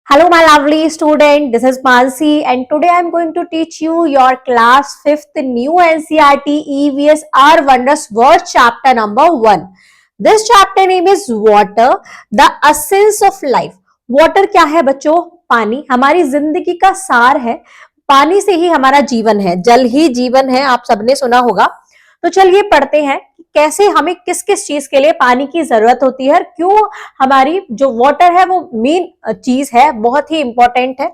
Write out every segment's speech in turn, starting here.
Hello, my lovely student. This is Mansi, and today I am going to teach you your class 5th new NCERT EVS Our Wondrous World chapter number 1. This chapter name is Water, the essence of life. Water क्या है बच्चों? पानी हमारी जिंदगी का सार है। पानी से ही हमारा जीवन है, जल ही जीवन है, आप सबने सुना होगा। तो चलिए पढ़ते हैं कैसे हमें किस किस चीज के लिए पानी की जरूरत होती है, क्यों हमारी जो वाटर है वो मेन चीज है, बहुत ही इंपॉर्टेंट है।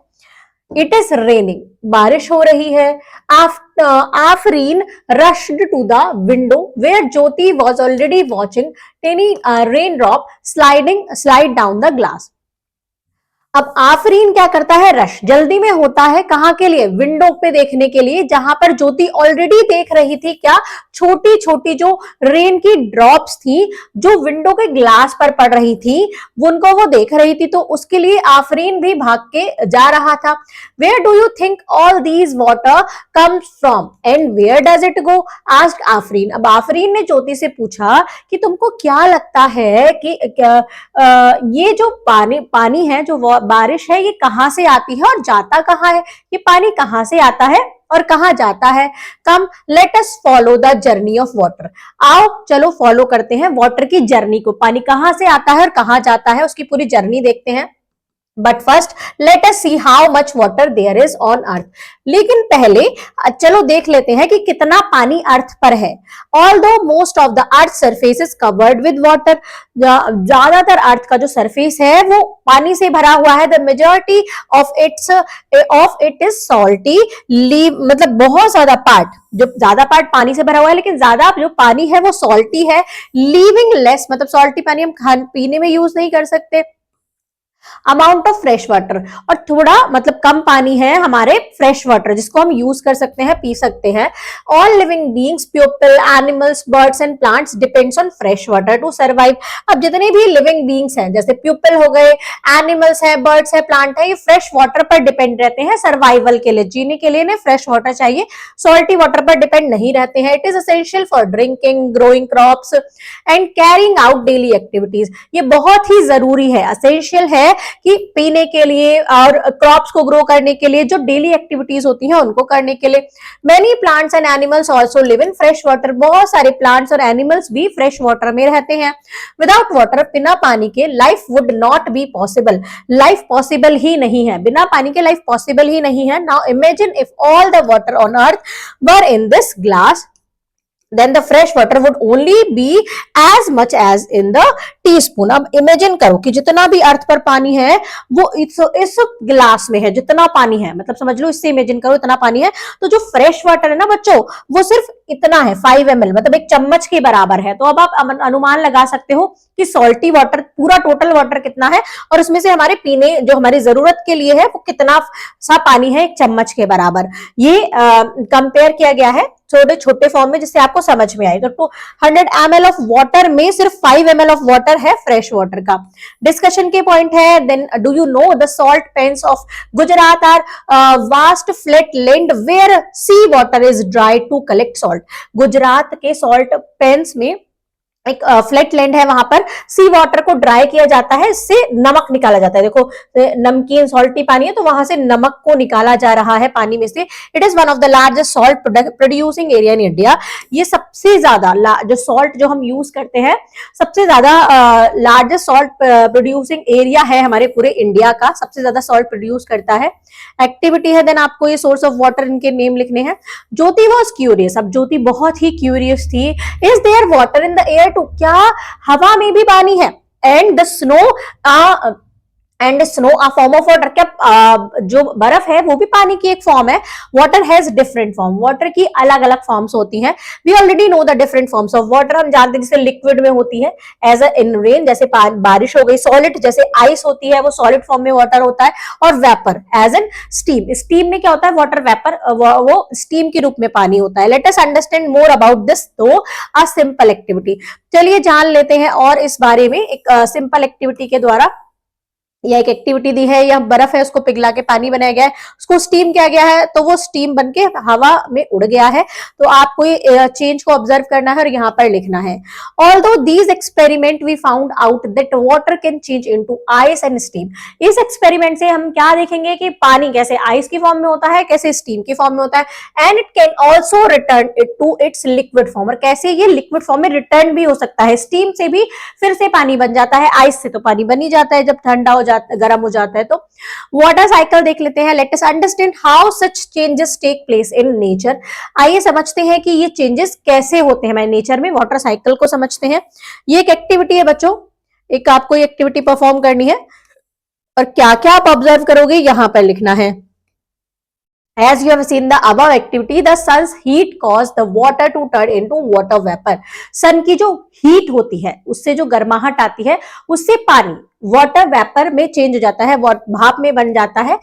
इट इज रेनिंग, बारिश हो रही है। Afreen rushed to the window where Jyoti was already watching tiny rain drop slide down the glass. अब आफरीन क्या करता है? रश जल्दी में होता है, कहां के लिए? विंडो पे देखने के लिए, जहां पर ज्योति ऑलरेडी देख रही थी क्या? छोटी छोटी जो रेन की ड्रॉप्स थी जो विंडो के ग्लास पर पड़ रही थी, उनको वो देख रही थी, तो उसके लिए आफरीन भी भाग के जा रहा था। Where do you think all these water comes from and where does it go? Asked Afreen. अब आफरीन ने ज्योति से पूछा कि तुमको क्या लगता है कि ये जो पानी है, जो बारिश है, ये कहां से आती है और जाता कहां है? ये पानी कहां से आता है और कहां जाता है? Come let us follow the journey of water. आओ चलो फॉलो करते हैं वाटर की जर्नी को। पानी कहां से आता है और कहां जाता है, उसकी पूरी जर्नी देखते हैं। But first let us see how much water there is on earth. लेकिन पहले चलो देख लेते हैं कि कितना पानी अर्थ पर है। Although most of the earth surface is covered with water, ज्यादातर अर्थ का जो सरफेस है वो पानी से भरा हुआ है। The majority of it is salty, मतलब बहुत ज्यादा पार्ट, जो ज्यादा पार्ट पानी से भरा हुआ है, लेकिन ज्यादा जो पानी है वो सॉल्टी है। लीविंग लेस, मतलब सॉल्टी पानी हम खाने पीने में यूज नहीं कर सकते। अमाउंट ऑफ फ्रेश वाटर, और थोड़ा मतलब कम पानी है हमारे फ्रेश वाटर जिसको हम यूज कर सकते हैं, पी सकते हैं। All living beings, people, animals, birds and plants depends on fresh water to survive. अब जितने भी लिविंग बीइंग्स हैं, जैसे पीपल हो गए, एनिमल्स है, बर्ड्स है, प्लांट है, ये फ्रेश वाटर पर डिपेंड रहते हैं सर्वाइवल के लिए, जीने के लिए इन्हें फ्रेश वाटर चाहिए, सॉल्टी वाटर पर डिपेंड नहीं रहते हैं। It is essential for drinking, growing crops and carrying out daily activities. ये बहुत ही जरूरी है, एसेंशियल है कि पीने के लिए और क्रॉप्स को ग्रो करने के लिए, जो डेली एक्टिविटीज होती हैं उनको करने के लिए। Many plants and animals also live in fresh water, बहुत सारे प्लांट्स और एनिमल्स भी फ्रेश वाटर में रहते हैं। विदाउट वाटर, बिना पानी के life would not be possible, life possible ही नहीं है, बिना पानी के लाइफ पॉसिबल ही नहीं है। Now imagine if all the water on earth were in this glass, then the fresh water would only be as much as in the teaspoon। अब इमेजिन करो कि जितना भी अर्थ पर पानी है वो इस ग्लास में है, जितना पानी है, मतलब समझ लो, इससे इमेजिन करो इतना पानी है, तो जो फ्रेश वाटर है ना बच्चों, वो सिर्फ इतना है, 5 ml, मतलब एक चम्मच के बराबर है। तो अब आप अनुमान लगा सकते हो कि सॉल्टी वाटर, पूरा टोटल वाटर कितना है, और उसमें से हमारे पीने जो हमारी जरूरत के लिए है वो कितना सा पानी है, एक चम्मच के बराबर। ये कंपेयर किया गया है छोटे छोटे फॉर्म में, जिससे आपको समझ में आएगा। तो 100 ml ऑफ वाटर में सिर्फ 5 ml ऑफ वाटर है फ्रेश वाटर का। डिस्कशन के पॉइंट है, then do you know the salt pans of Gujarat are vast flat land where sea water is dry to collect salt. Gujarat के सॉल्ट पेन्स में एक flat land है, वहां पर सी वाटर को ड्राई किया जाता है, इससे नमक निकाला जाता है। देखो नमकीन सॉल्टी पानी है, तो वहां से नमक को निकाला जा रहा है पानी में से। It is one of the largest salt producing area in India. ये सबसे ज्यादा जो सॉल्ट जो हम यूज करते हैं, सबसे ज्यादा लार्जेस्ट सॉल्ट प्रोड्यूसिंग एरिया है हमारे पूरे इंडिया का, सबसे ज्यादा सॉल्ट प्रोड्यूस करता है। एक्टिविटी है, देन आपको ये सोर्स ऑफ वाटर इनके नेम लिखने हैं। ज्योति वॉज क्यूरियस, अब ज्योति बहुत ही क्यूरियस थी। Is there water in the air too, क्या हवा में भी पानी है? And the snow a form of water, क्या जो बर्फ है वो भी पानी की एक फॉर्म है? Water has different form, water की अलग अलग फॉर्म्स होती हैं। We already know the different forms of water, हम जानते हैं, जैसे लिक्विड में होती है एज अ इन रेन, जैसे बारिश हो गई। सॉलिड जैसे आइस होती है, वो सॉलिड फॉर्म में वाटर होता है। और vapour as an steam, steam में क्या होता है? वाटर वेपर, वो स्टीम के रूप में पानी होता है। Let us understand more about this through a simple activity. चलिए जान लेते हैं और इस बारे में एक सिंपल एक्टिविटी के द्वारा। या एक एक्टिविटी दी है, या बर्फ है उसको पिघला के पानी बनाया गया है, उसको स्टीम किया गया है, तो वो स्टीम बन के हवा में उड़ गया है। तो आपको ये चेंज को ऑब्जर्व करना है और यहाँ पर लिखना है। Although these experiment we found out that water can change into ice and steam. इस एक्सपेरिमेंट से हम क्या देखेंगे कि पानी कैसे आइस की फॉर्म में होता है, कैसे स्टीम की फॉर्म में होता है, and it can also return it to its liquid form, और कैसे ये लिक्विड फॉर्म में रिटर्न भी हो सकता है। स्टीम से भी फिर से पानी बन जाता है, आइस से तो पानी बन ही जाता है जब ठंडा हो जाता, गर्म हो जाता है। तो वाटर साइकिल देख लेते हैं। Let us understand how such changes take place in nature. आइए समझते हैं कि ये चेंजेस कैसे होते हैं हमारे नेचर में, वाटर साइकिल को समझते हैं। ये एक एक्टिविटी है बच्चों, एक आपको एक्टिविटी परफॉर्म करनी है और क्या क्या आप ऑब्जर्व करोगे यहां पर लिखना है। As you have seen the above activity, the sun's heat caused the water to turn into water vapor. सन की जो हीट होती है उससे जो गर्माहट आती है उससे पानी वाटर वेपर में चेंज हो जाता है, भाप में बन जाता है।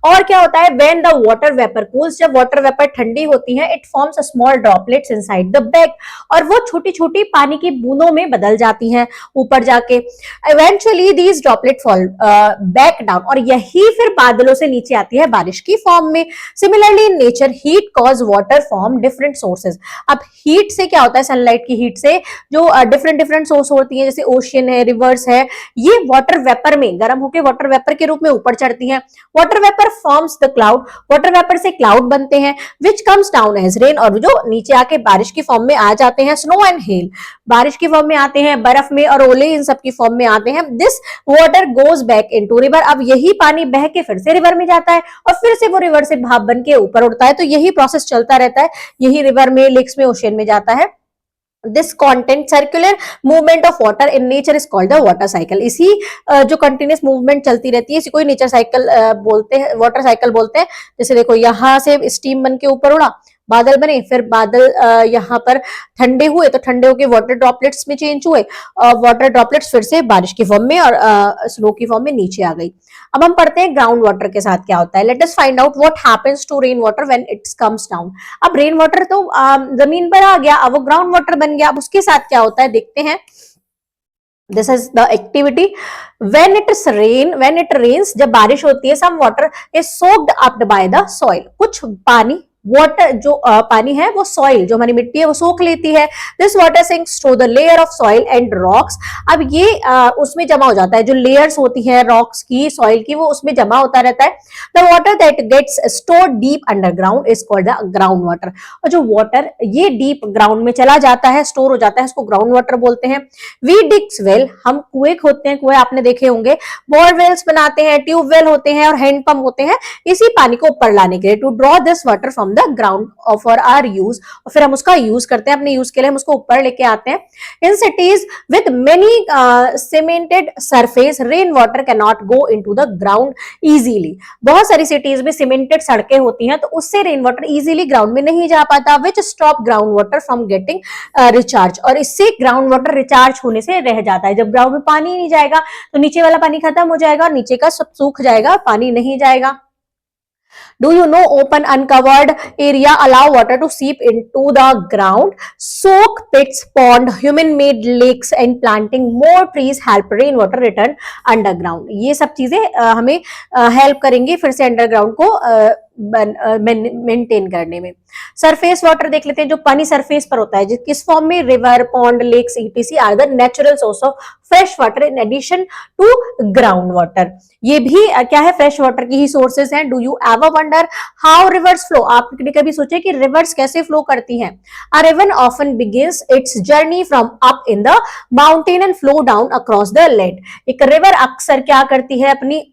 और क्या होता है, when the water vapour cools, जब वाटर वेपर ठंडी होती है, it forms a small droplets inside the bag, और वो छोटी छोटी पानी की बूंदों में बदल जाती हैं ऊपर जाके। Eventually these droplet fall back down, और यही फिर बादलों से नीचे आती है बारिश की फॉर्म में। Similarly in nature heat cause water form different sources. अब हीट से क्या होता है, सनलाइट की हीट से जो डिफरेंट डिफरेंट सोर्स होती है, जैसे ओशियन है, रिवर्स है, ये वाटर वेपर में गर्म होकर वाटर वेपर के रूप में ऊपर चढ़ती हैं। Water vapour forms the cloud, water vapour से क्लाउड बनते हैं, which comes down as rain, और जो नीचे आके बारिश की फॉर्म में आ जाते हैं। स्नो एंड हेल, बारिश की फॉर्म में आते हैं, बर्फ में और ओले इन सब की फॉर्म में आते हैं। This water goes back into river, अब यही पानी बह के फिर से रिवर में जाता है और फिर से वो रिवर से भाप बन के ऊपर उड़ता है। तो यही प्रोसेस चलता रहता है, यही रिवर में, लेक्स में, ओशियन में जाता है। This content circular movement of water in nature is called the water cycle. इसी जो कंटिन्यूस मूवमेंट चलती रहती है इसी को ही नेचर साइकिल बोलते हैं, वाटर साइकिल बोलते हैं। जैसे देखो यहाँ से स्टीम बन के ऊपर उड़ा, बादल बने, फिर बादल यहाँ पर ठंडे हुए तो ठंडे होके वाटर ड्रॉपलेट्स में चेंज हुए, वाटर ड्रॉपलेट्स फिर से बारिश की फॉर्म में और स्नो की फॉर्म में नीचे आ गई। अब हम पढ़ते हैं ग्राउंड वाटर के साथ क्या होता है। Let us find out what happens to rain water when it comes down. अब रेन वाटर तो जमीन पर आ गया, अब वो ग्राउंड वाटर बन गया, अब उसके साथ क्या होता है देखते हैं। This is the activity. when it rains, जब बारिश होती है, some water is soaked up by the soil, कुछ पानी वाटर जो पानी है वो सॉइल जो हमारी मिट्टी है वो सोख लेती है। This water sinks through the layer of soil and rocks, अब ये उसमें जमा हो जाता है, जो लेयर्स होती है रॉक्स की, सॉइल की, वो उसमें जमा होता रहता है। The water that gets stored deep underground is called the ground water, और जो वाटर ये डीप ग्राउंड में चला जाता है, स्टोर हो जाता है, उसको ग्राउंड वाटर बोलते हैं। वी डिग्स वेल, हम कुएं खोदते हैं, कुएं आपने देखे होंगे, बोरवेल्स बनाते हैं, ट्यूबवेल होते हैं और हैंडपंप होते हैं, इसी पानी को ऊपर लाने के लिए, to draw this water from the ground for our use, और फिर हम उसका यूज करते हैं, अपने यूज के लिए हम उसको ऊपर लेके आते हैं। In cities with many cemented surface rain water cannot go into the ground easily, बहुत सारी सिटीज में सीमेंटेड सड़कें होती हैं तो उससे रेन वाटर इजीली ग्राउंड में नहीं जा पाता, which stop ground water from getting recharge, और इससे ग्राउंड वाटर रिचार्ज होने से रह जाता है। जब ग्राउंड में पानी नहीं जाएगा तो नीचे वाला पानी खत्म हो जाएगा और नीचे का सब सूख जाएगा, पानी नहीं जाएगा। Do you know open uncovered area allow water to seep into the ground? Soak pits, pond, human-made lakes and planting more trees help rainwater return underground. ये सब चीजें हमें हेल्प करेंगे फिर से अंडरग्राउंड को मेंटेन करने में। सरफेस वाटर देख लेते हैं, जो पानी सरफेस पर होता है, किस फॉर्म में, river, pond, lakes, etc are the natural source of fresh water in addition to ground water. ये भी क्या है, फ्रेश वाटर की ही सोर्सेज हैं। Do you ever wonder how rivers flow, आपने कभी सोचे कि रिवर्स कैसे फ्लो करती हैं? A river often begins its journey from up in the mountain and flow down across the land. एक रिवर अक्सर क्या करती है, अपनी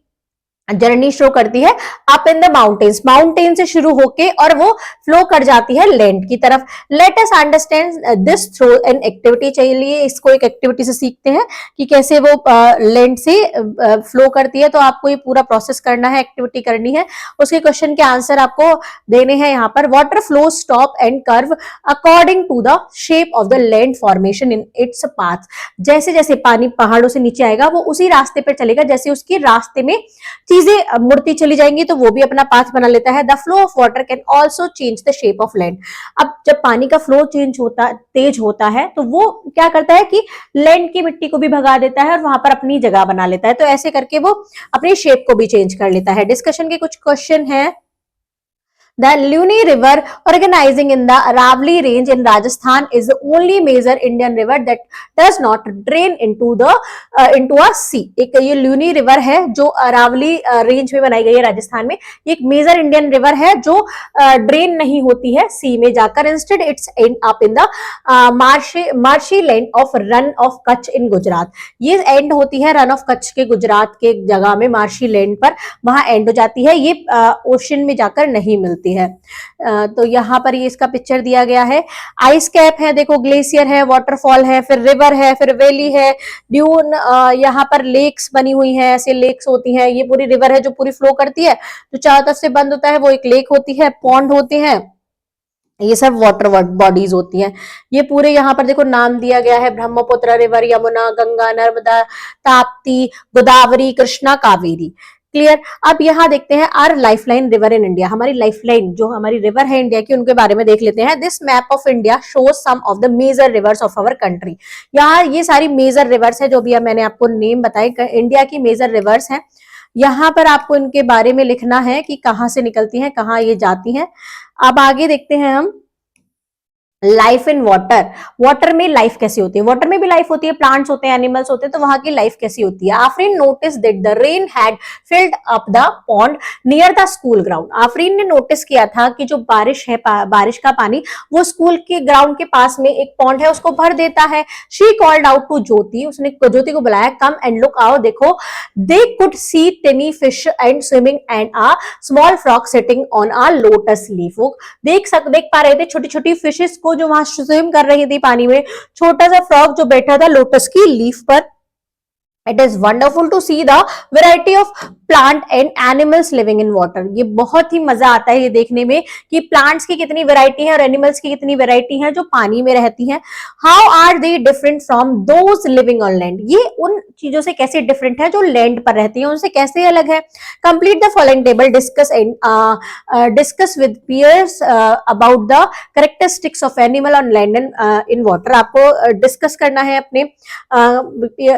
जर्नी शो करती है up in the mountains, mountain से शुरू होके और वो फ्लो कर जाती है लैंड की तरफ। Late us understand this through an activity, चलिए इसको एक एक्टिविटी से सीखते हैं कि कैसे वो लैंड से फ्लो करती है। तो आपको ये पूरा प्रोसेस करना है, एक्टिविटी करनी है, उसके क्वेश्चन के आंसर आपको देने हैं यहाँ पर। Water flow stop and curve according to the shape of the land formation in its path, जैसे जैसे पानी पहाड़ों से नीचे आएगा वो उसी रास्ते पर चलेगा जैसे उसके रास्ते में चीजें मुड़ती चली जाएंगी तो वो भी अपना पाथ बना लेता है। The flow of water can also change the shape of land. अब जब पानी का फ्लो तेज होता है तो वो क्या करता है कि लैंड की मिट्टी को भी भगा देता है और वहां पर अपनी जगह बना लेता है। तो ऐसे करके वो अपनी शेप को भी चेंज कर लेता है। डिस्कशन के कुछ क्वेश्चन है। The Luni River, organizing in the Aravali Range in Rajasthan, is the only major Indian river that does not drain into a sea. एक ये Luni River है जो अरावली रेंज में बनाई गई है राजस्थान में। ये एक मेजर इंडियन रिवर है जो ड्रेन नहीं होती है सी में जाकर। Instead it's end up in the marshy land of Rann of Kutch in Gujarat. ये एंड होती है रन ऑफ कच्छ के गुजरात के जगह में, मार्शी लैंड पर, वहां एंड हो जाती है। ये ओशन में जाकर नहीं मिलती है। तो यहाँ पर ये इसका पिक्चर दिया गया है। आइस कैप है, देखो ग्लेशियर है, वाटरफॉल है, फिर रिवर है, फिर वैली है, ड्यून, यहाँ पर लेक्स बनी हुई हैं, ऐसे लेक्स होती हैं। ये पूरी रिवर है जो पूरी फ्लो करती है, जो चारों तरफ से बंद होता है वो एक लेक होती है, पॉन्ड होते हैं, ये सब वाटर बॉडीज होती हैं। ये पूरे यहाँ पर देखो नाम दिया गया है, ब्रह्मपुत्र रिवर, यमुना, गंगा, नर्मदा, ताप्ती, गोदावरी, कृष्णा, कावेरी। क्लियर। अब यहाँ देखते हैं are lifeline river in India. हमारी लाइफलाइन जो हमारी रिवर है इंडिया की, उनके बारे में देख लेते हैं। This map of India shows some of the major rivers of our country. यहाँ ये सारी मेजर रिवर्स है जो भी मैंने आपको नेम बताए, इंडिया की मेजर रिवर्स हैं। यहाँ पर आपको इनके बारे में लिखना है कि कहाँ से निकलती हैं, कहाँ ये जाती हैं। अब आगे देखते हैं हम लाइफ इन वाटर। वाटर में लाइफ कैसी होती है? वाटर में भी लाइफ होती है, प्लांट्स होते हैं, एनिमल्स होते हैं, तो वहां की लाइफ कैसी होती है? Afreen notice that the rain had filled up the pond near the school ground. Afreen ने नोटिस किया था कि जो बारिश है, बारिश का पानी वो स्कूल के ग्राउंड के पास में एक पॉन्ड है उसको भर देता है। She called out to Jyoti, उसने ज्योति को बुलाया, कम एंड लुक, आओ देखो। They could see tiny fish and swimming and a small frog sitting on a lotus leaf. वो देख पा रहे थे छोटी छोटी फिशेस जो वहां स्विम कर रही थी पानी में, छोटा सा फ्रॉग जो बैठा था लोटस की लीफ पर। It is wonderful to see the variety of plant and animals living in water. ये बहुत ही मजा आता है ये देखने में कि प्लांट्स की कितनी वैरायटी है और एनिमल्स की कितनी वैरायटी है जो पानी में रहती हैं। How are they different from those living on land? ये उन चीजों से कैसे डिफरेंट है जो लैंड पर रहती हैं, उनसे कैसे अलग है? Complete the following table, discuss with peers about the characteristics of animal on land and in water. आपको डिस्कस करना है अपने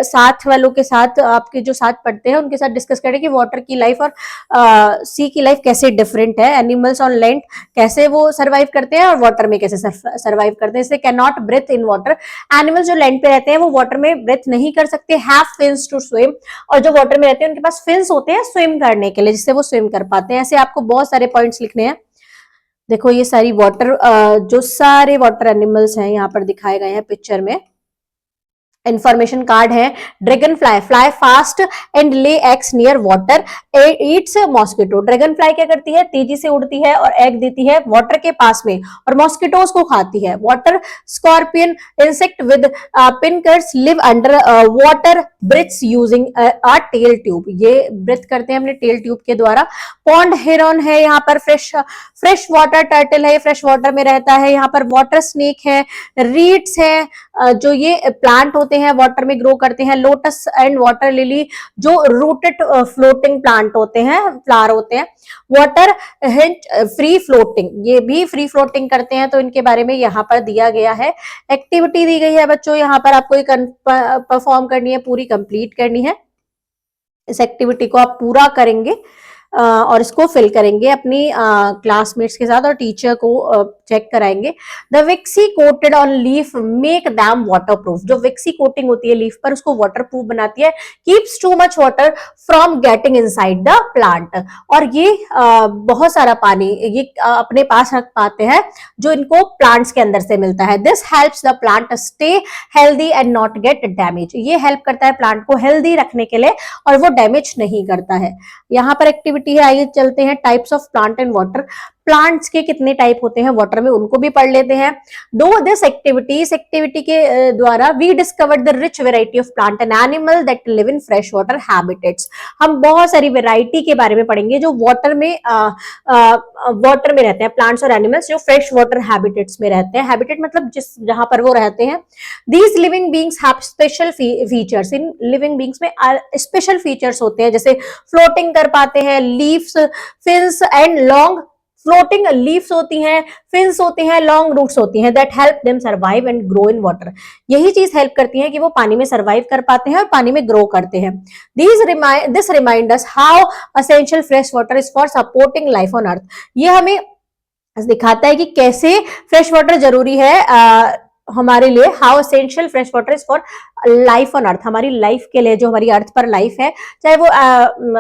साथ वालों के साथ, आपके जो साथ पढ़ते हैं उनके साथ डिस्कस करें कि वाटर की लाइफ और सी की लाइफ कैसे डिफरेंट है। एनिमल्स ऑन लैंड कैसे वो सरवाइव करते हैं और वाटर में कैसे सरवाइव करते हैं। जैसे can not breathe in water, animals जो लैंड पे रहते हैं वो वाटर में ब्रेथ नहीं कर सकते। हैव फिन्स टू स्विम, और जो वाटर में रहते हैं उनके पास फिन्स होते हैं स्विम करने के लिए, जिससे वो स्विम कर पाते हैं। ऐसे आपको बहुत सारे पॉइंट्स लिखने हैं। देखो ये सारी वाटर जो सारे वाटर एनिमल्स हैं यहाँ पर दिखाए गए हैं पिक्चर में। इंफॉर्मेशन कार्ड है। Dragon fly fast and lay eggs near water, Yeats mosquito. Dragon fly क्या करती है? तेजी से उड़ती है और एग देती है वाटर के पास में और मॉस्किटोज को खाती है। Water scorpion insect with pincers live under water, breathes using a tail tube. ये ब्रीथ करते हैं अपने टेल ट्यूब के द्वारा। पॉन्ड हेरॉन है, यहाँ पर फ्रेश वाटर टर्टल है, फ्रेश वाटर में रहता है। यहाँ पर वाटर स्नेक है, रीड्स है जो ये प्लांट होते हैं वाटर में ग्रो करते हैं। लोटस एंड वाटर लिली जो रूटेड फ्लोटिंग प्लांट होते हैं, फ्लावर होते हैं। वाटर हिंच फ्री फ्लोटिंग, ये भी फ्री फ्लोटिंग करते हैं, तो इनके बारे में यहाँ पर दिया गया है। एक्टिविटी दी गई है बच्चों, यहाँ पर आपको एक परफॉर्म करनी है, पूरी कंप्लीट करनी है। इस एक्टिविटी को आप पूरा करेंगे और इसको फिल करेंगे अपनी क्लासमेट्स के साथ और टीचर को चेक कराएंगे। The waxy coated on leaf make them waterproof. जो विक्सी कोटिंग होती है लीफ पर उसको वाटरप्रूफ बनाती है। Keeps too much water from getting inside the plant, और ये बहुत सारा पानी ये अपने पास रख पाते हैं जो इनको प्लांट्स के अंदर से मिलता है। This helps the plant stay healthy and not gate damage. ये हेल्प करता है प्लांट को हेल्दी रखने के लिए और वो डैमेज नहीं करता है। यहाँ पर एक्टिविटी है, आइए चलते हैं। Types of plant and water. Plants के कितने टाइप होते हैं वाटर में, उनको भी पढ़ लेते हैं। दो दिस एक्टिविटी, इस एक्टिविटी के द्वारा we discovered the rich variety of plant and animal that live in fresh water habitats. हम बहुत सारी वेराइटी के बारे में पढ़ेंगे जो वाटर में रहते हैं, प्लांट्स और एनिमल्स जो फ्रेश वाटर हैबिटेट्स में रहते हैं। हैबिटेट मतलब जिस जहां पर वो रहते हैं। These living beings have special features, in living beings में स्पेशल फीचर्स होते हैं, जैसे फ्लोटिंग कर पाते हैं, leaves, fins and long, floating leaves होती हैं, फिन्स होती हैं, लॉन्ग रूट्स होती हैं, that help them survive and grow in water. यही चीज हेल्प करती है कि वो पानी में सर्वाइव कर पाते हैं और पानी में ग्रो करते हैं। This remind us how essential fresh water is for supporting life on earth. ये हमें दिखाता है कि कैसे फ्रेश वाटर जरूरी है हमारे लिए। How essential fresh water is for life on earth, हमारी लाइफ के लिए, जो हमारी अर्थ पर लाइफ है, चाहे वो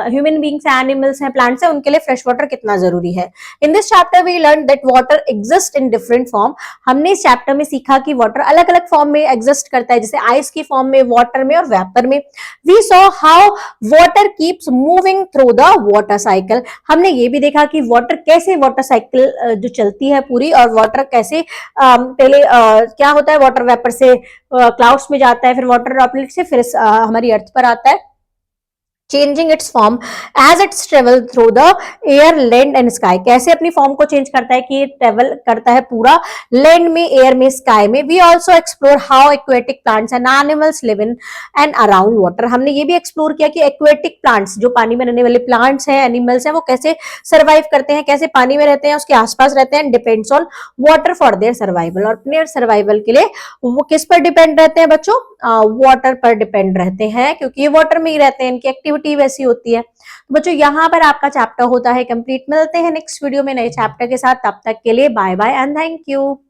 ह्यूमन बींग्स हैं, एनिमल्स हैं, प्लांट्स हैं, उनके लिए फ्रेश वाटर कितना जरूरी है। In this chapter we learn that water exist in different form. हमने इस चैप्टर में सीखा कि वाटर अलग अलग फॉर्म में एग्जिस्ट करता है, जैसे आइस की फॉर्म में, वाटर में और वेपर में। We saw how water keeps moving through the water cycle. हमने ये भी देखा कि वाटर कैसे, वाटर साइकिल जो चलती है पूरी, और वाटर कैसे पहले क्या होता है, वाटर वेपर से क्लाउड्स में जाता है, फिर वाटर ड्रॉपलेट से फिर हमारी अर्थ पर आता है, changing its form as its travel through the air, land and sky. कैसे अपनी फॉर्म को चेंज करता है कि ये ट्रेवल करता है पूरा लैंड में, एयर में, स्काई में। We also explore how aquatic plants and animals live in and around water. हमने ये भी एक्सप्लोर किया कि एक्वेटिक प्लांट्स, जो पानी में रहने वाले प्लांट्स हैं, एनिमल्स हैं, वो कैसे सर्वाइव करते हैं, कैसे पानी में रहते हैं, उसके आसपास रहते हैं, depends on water for their survival. और अपने सर्वाइवल के लिए वो किस पर डिपेंड रहते हैं बच्चों? वाटर पर डिपेंड रहते हैं, क्योंकि ये वाटर में ही रहते हैं, इनकी एक्टिविटी वैसी होती है। तो बच्चों यहाँ पर आपका चैप्टर होता है कंप्लीट। मिलते हैं नेक्स्ट वीडियो में नए चैप्टर के साथ, तब तक के लिए bye bye and thank you.